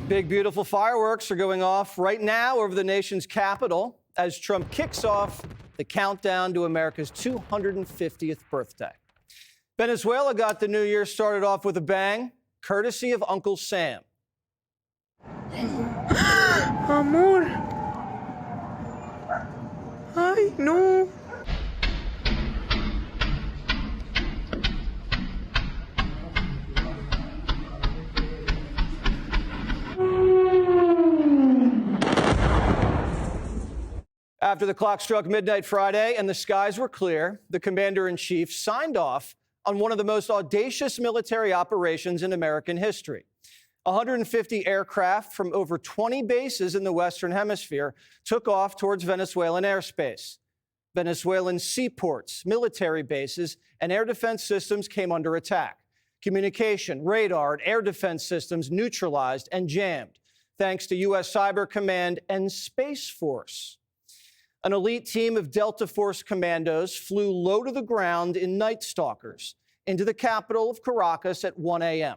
Big, beautiful fireworks are going off right now over the nation's capital as Trump kicks off the countdown to America's 250th birthday. Venezuela got the new year started off with a bang, courtesy of Uncle Sam. Amor. Ay, no. After the clock struck midnight Friday and the skies were clear, the commander-in-chief signed off on one of the most audacious military operations in American history. 150 aircraft from over 20 bases in the Western Hemisphere took off towards Venezuelan airspace. Venezuelan seaports, military bases, and air defense systems came under attack. Communication, radar, and air defense systems neutralized and jammed, thanks to U.S. Cyber Command and Space Force. An elite team of Delta Force commandos flew low to the ground in Night Stalkers into the capital of Caracas at 1 a.m.,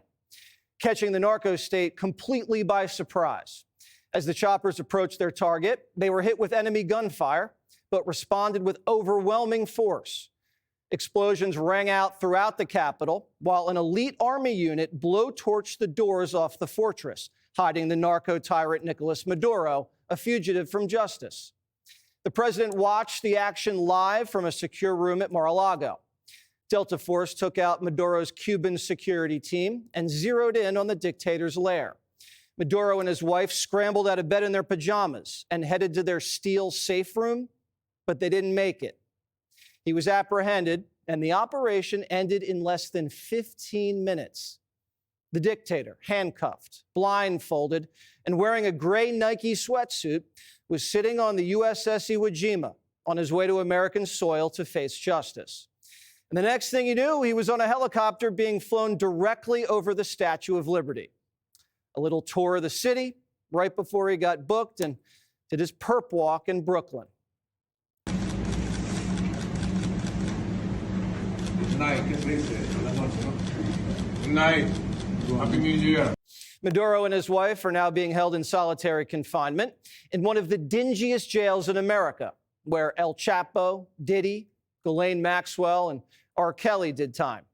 catching the narco state completely by surprise. As the choppers approached their target, they were hit with enemy gunfire, but responded with overwhelming force. Explosions rang out throughout the capital, while an elite army unit blowtorched the doors off the fortress, hiding the narco tyrant Nicolas Maduro, a fugitive from justice. The president watched the action live from a secure room at Mar-a-Lago. Delta Force took out Maduro's Cuban security team and zeroed in on the dictator's lair. Maduro and his wife scrambled out of bed in their pajamas and headed to their steel safe room, but they didn't make it. He was apprehended, and the operation ended in less than 15 minutes. The dictator, handcuffed, blindfolded, and wearing a gray Nike sweatsuit, was sitting on the USS Iwo Jima on his way to American soil to face justice. And the next thing he knew, he was on a helicopter being flown directly over the Statue of Liberty. A little tour of the city right before he got booked and did his perp walk in Brooklyn. Good night. Good night. Happy New Year. Maduro and his wife are now being held in solitary confinement in one of the dingiest jails in America, where El Chapo, Diddy, Ghislaine Maxwell, and R. Kelly did time.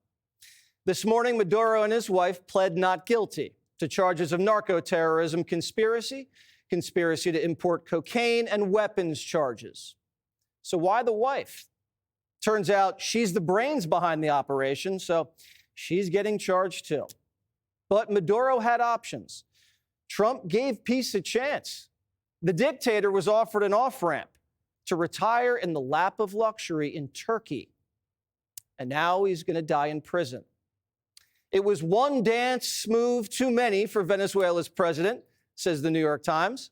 This morning, Maduro and his wife pled not guilty to charges of narco-terrorism conspiracy, conspiracy to import cocaine, and weapons charges. So why the wife? Turns out she's the brains behind the operation, so she's getting charged too. But Maduro had options. Trump gave peace a chance. The dictator was offered an off-ramp to retire in the lap of luxury in Turkey. And now he's going to die in prison. It was one dance move too many for Venezuela's president, says the New York Times.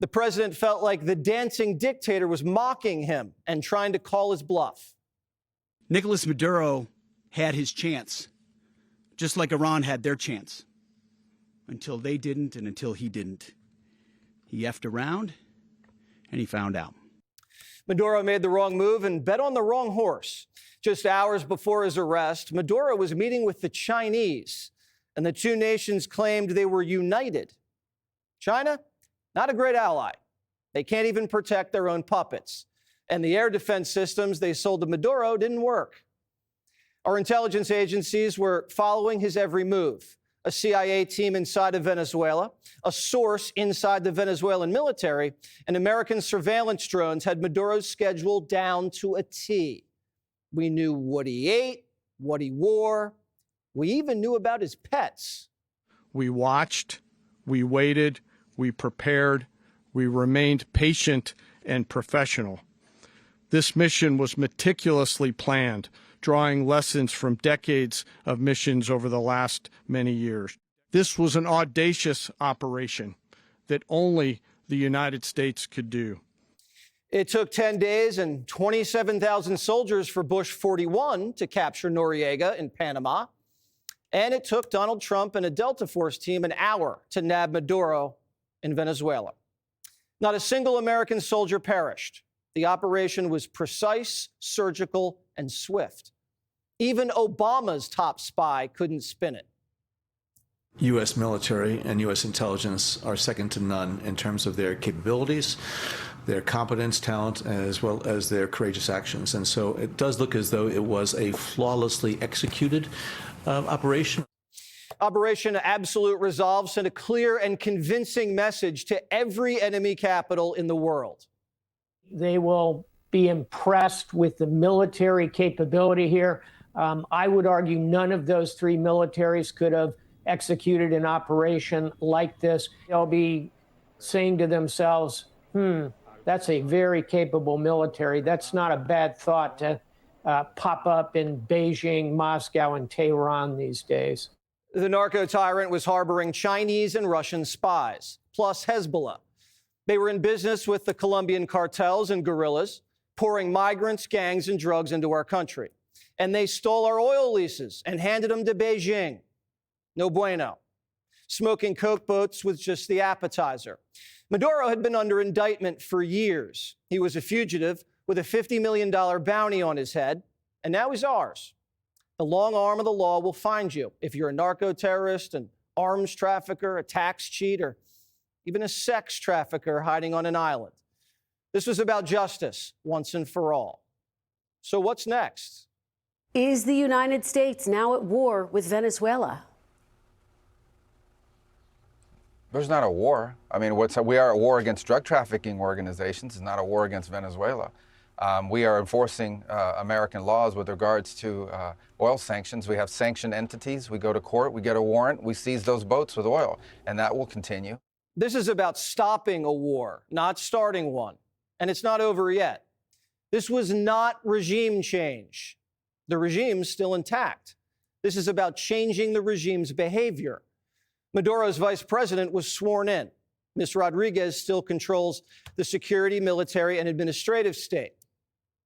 The president felt like the dancing dictator was mocking him and trying to call his bluff. Nicolas Maduro had his chance, just like Iran had their chance, until they didn't and until he didn't. He effed around, and he found out. Maduro made the wrong move and bet on the wrong horse. Just hours before his arrest, Maduro was meeting with the Chinese, and the two nations claimed they were united. China, not a great ally. They can't even protect their own puppets. And the air defense systems they sold to Maduro didn't work. Our intelligence agencies were following his every move. A CIA team inside of Venezuela, a source inside the Venezuelan military, and American surveillance drones had Maduro's schedule down to a T. We knew what he ate, what he wore. We even knew about his pets. We watched, we waited, we prepared, we remained patient and professional. This mission was meticulously planned, drawing lessons from decades of missions over the last many years. This was an audacious operation that only the United States could do. It took 10 days and 27,000 soldiers for Bush 41 to capture Noriega in Panama. And it took Donald Trump and a Delta Force team an hour to nab Maduro in Venezuela. Not a single American soldier perished. The operation was precise, surgical, and swift. Even Obama's top spy couldn't spin it. U.S. military and U.S. intelligence are second to none in terms of their capabilities, their competence, talent, as well as their courageous actions. And so it does look as though it was a flawlessly executed operation. Operation Absolute Resolve sent a clear and convincing message to every enemy capital in the world. They will be impressed with the military capability here. I would argue none of those three militaries could have executed an operation like this. They'll be saying to themselves, that's a very capable military. That's not a bad thought to pop up in Beijing, Moscow, and Tehran these days. The narco tyrant was harboring Chinese and Russian spies, plus Hezbollah. They were in business with the Colombian cartels and guerrillas, pouring migrants, gangs, and drugs into our country. And they stole our oil leases and handed them to Beijing. No bueno. Smoking coke boats was just the appetizer. Maduro had been under indictment for years. He was a fugitive with a $50 million bounty on his head, and now he's ours. The long arm of the law will find you if you're a narco-terrorist, an arms trafficker, a tax cheat, or even a sex trafficker hiding on an island. This was about justice once and for all. So what's next? Is the United States now at war with Venezuela? There's not a war. I mean, we are at war against drug trafficking organizations. It's not a war against Venezuela. We are enforcing American laws with regards to oil sanctions. We have sanctioned entities. We go to court. We get a warrant. We seize those boats with oil, and that will continue. This is about stopping a war, not starting one. And it's not over yet. This was not regime change. The regime's still intact. This is about changing the regime's behavior. Maduro's vice president was sworn in. Ms. Rodriguez still controls the security, military, and administrative state.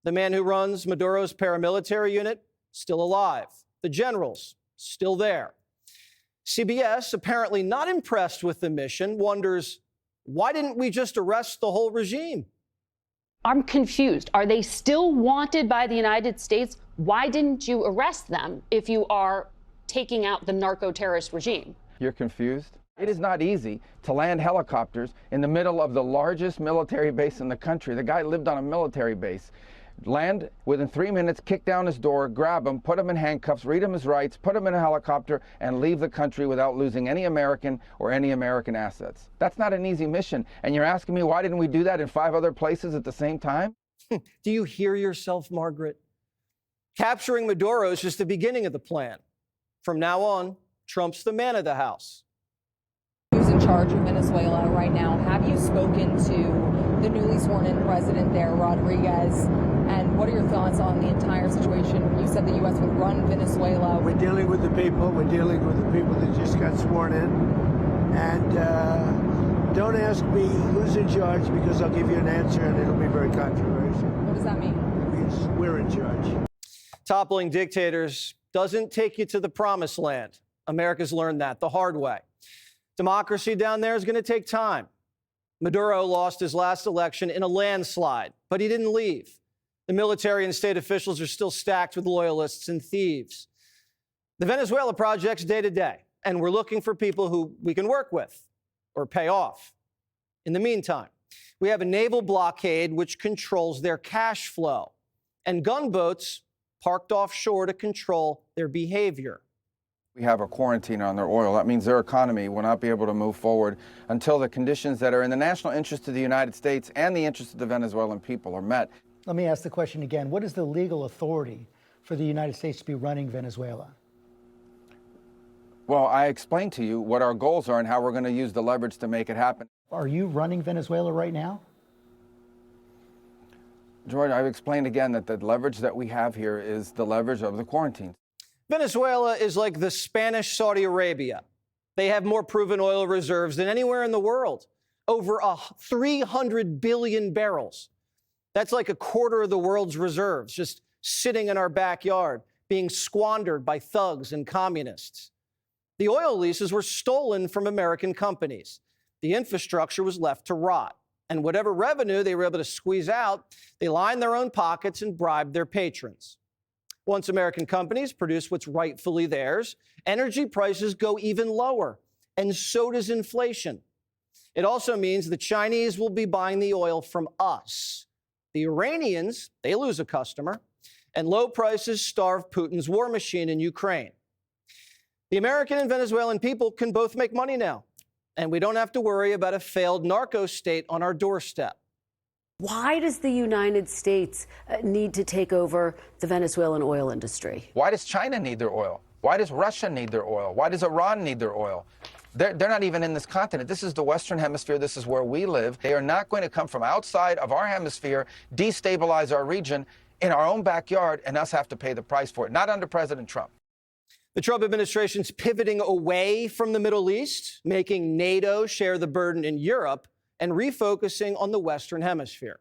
The man who runs Maduro's paramilitary unit, still alive. The generals, still there. CBS, apparently not impressed with the mission, wonders, why didn't we just arrest the whole regime? I'm confused. Are they still wanted by the United States? Why didn't you arrest them if you are taking out the narco-terrorist regime? You're confused? It is not easy to land helicopters in the middle of the largest military base in the country. The guy lived on a military base. Land within 3 minutes, kick down his door, grab him, put him in handcuffs, read him his rights, put him in a helicopter, and leave the country without losing any American or any American assets. That's not an easy mission. And you're asking me, why didn't we do that in 5 other places at the same time? Do you hear yourself, Margaret? Capturing Maduro is just the beginning of the plan. From now on, Trump's the man of the house. Who's in charge of Venezuela right now? Have you spoken to the newly sworn-in president there, Rodriguez? And what are your thoughts on the entire situation? You said the U.S. would run Venezuela. We're dealing with the people. We're dealing with the people that just got sworn in. And don't ask me who's in charge, because I'll give you an answer and it'll be very controversial. What does that mean? It means we're in charge. Toppling dictators doesn't take you to the promised land. America's learned that the hard way. Democracy down there is going to take time. Maduro lost his last election in a landslide, but he didn't leave. The military and state officials are still stacked with loyalists and thieves. The Venezuela project's day to day, and we're looking for people who we can work with or pay off. In the meantime, we have a naval blockade which controls their cash flow, and gunboats parked offshore to control their behavior. We have a quarantine on their oil. That means their economy will not be able to move forward until the conditions that are in the national interest of the United States and the interest of the Venezuelan people are met. Let me ask the question again. What is the legal authority for the United States to be running Venezuela? Well, I explained to you what our goals are and how we're going to use the leverage to make it happen. Are you running Venezuela right now? George, I've explained again that the leverage that we have here is the leverage of the quarantine. Venezuela is like the Spanish Saudi Arabia. They have more proven oil reserves than anywhere in the world, over 300 billion barrels. That's like a quarter of the world's reserves just sitting in our backyard, being squandered by thugs and communists. The oil leases were stolen from American companies. The infrastructure was left to rot. And whatever revenue they were able to squeeze out, they lined their own pockets and bribed their patrons. Once American companies produce what's rightfully theirs, energy prices go even lower, and so does inflation. It also means the Chinese will be buying the oil from us. The Iranians, they lose a customer, and low prices starve Putin's war machine in Ukraine. The American and Venezuelan people can both make money now, and we don't have to worry about a failed narco state on our doorstep. Why does the United States need to take over the Venezuelan oil industry? Why does China need their oil? Why does Russia need their oil? Why does Iran need their oil? They're not even in this continent. This is the Western Hemisphere. This is where we live. They are not going to come from outside of our hemisphere, destabilize our region in our own backyard, and us have to pay the price for it. Not under President Trump. The Trump administration's pivoting away from the Middle East, making NATO share the burden in Europe, and refocusing on the Western Hemisphere.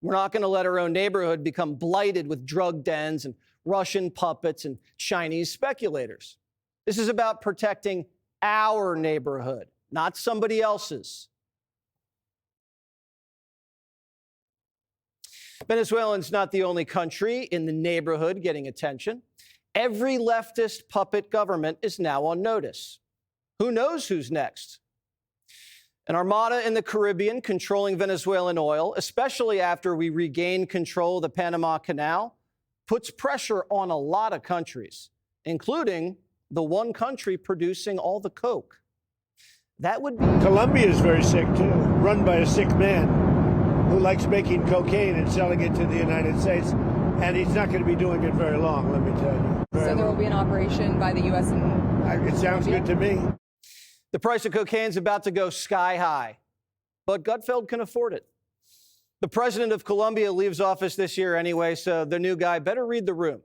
We're not going to let our own neighborhood become blighted with drug dens and Russian puppets and Chinese speculators. This is about protecting our neighborhood, not somebody else's. Venezuela's not the only country in the neighborhood getting attention. Every leftist puppet government is now on notice. Who knows who's next? An armada in the Caribbean controlling Venezuelan oil, especially after we regained control of the Panama Canal, puts pressure on a lot of countries, including the one country producing all the coke. That would be... Colombia is very sick, too, run by a sick man who likes making cocaine and selling it to the United States. And he's not going to be doing it very long, let me tell you. So there will be an operation by the U.S. and it sounds good to me. The price of cocaine is about to go sky high, but Gutfeld can afford it. The president of Colombia leaves office this year anyway, so the new guy better read the room.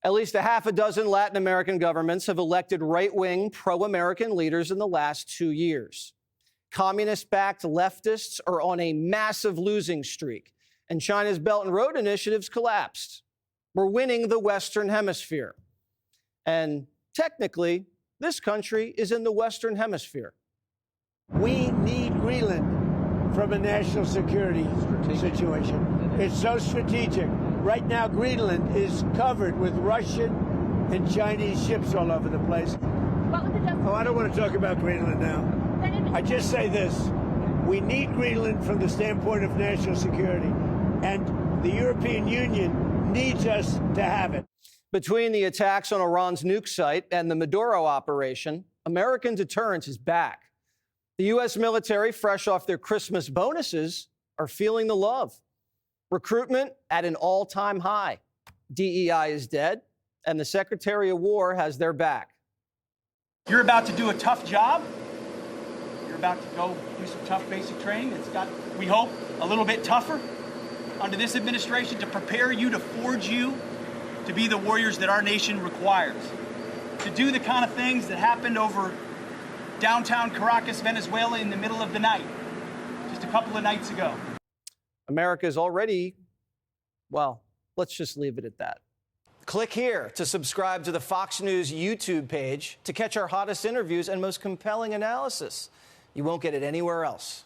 At least a half a dozen Latin American governments have elected right-wing, pro-American leaders in the last 2 years. Communist-backed leftists are on a massive losing streak, and China's Belt and Road initiatives collapsed. We're winning the Western Hemisphere. And technically, this country is in the Western Hemisphere. We need Greenland from a national security situation. It's so strategic. Right now, Greenland is covered with Russian and Chinese ships all over the place. Oh, I don't want to talk about Greenland now. I just say this. We need Greenland from the standpoint of national security, and the European Union needs us to have it. Between the attacks on Iran's nuke site and the Maduro operation, American deterrence is back. The U.S. military, fresh off their Christmas bonuses, are feeling the love. Recruitment at an all-time high. DEI is dead, and the Secretary of War has their back. You're about to do a tough job. You're about to go do some tough basic training. It's got, we hope, a little bit tougher under this administration to prepare you, to forge you to be the warriors that our nation requires. To do the kind of things that happened over downtown Caracas, Venezuela in the middle of the night, just a couple of nights ago. America is already, well, let's just leave it at that. Click here to subscribe to the Fox News YouTube page to catch our hottest interviews and most compelling analysis. You won't get it anywhere else.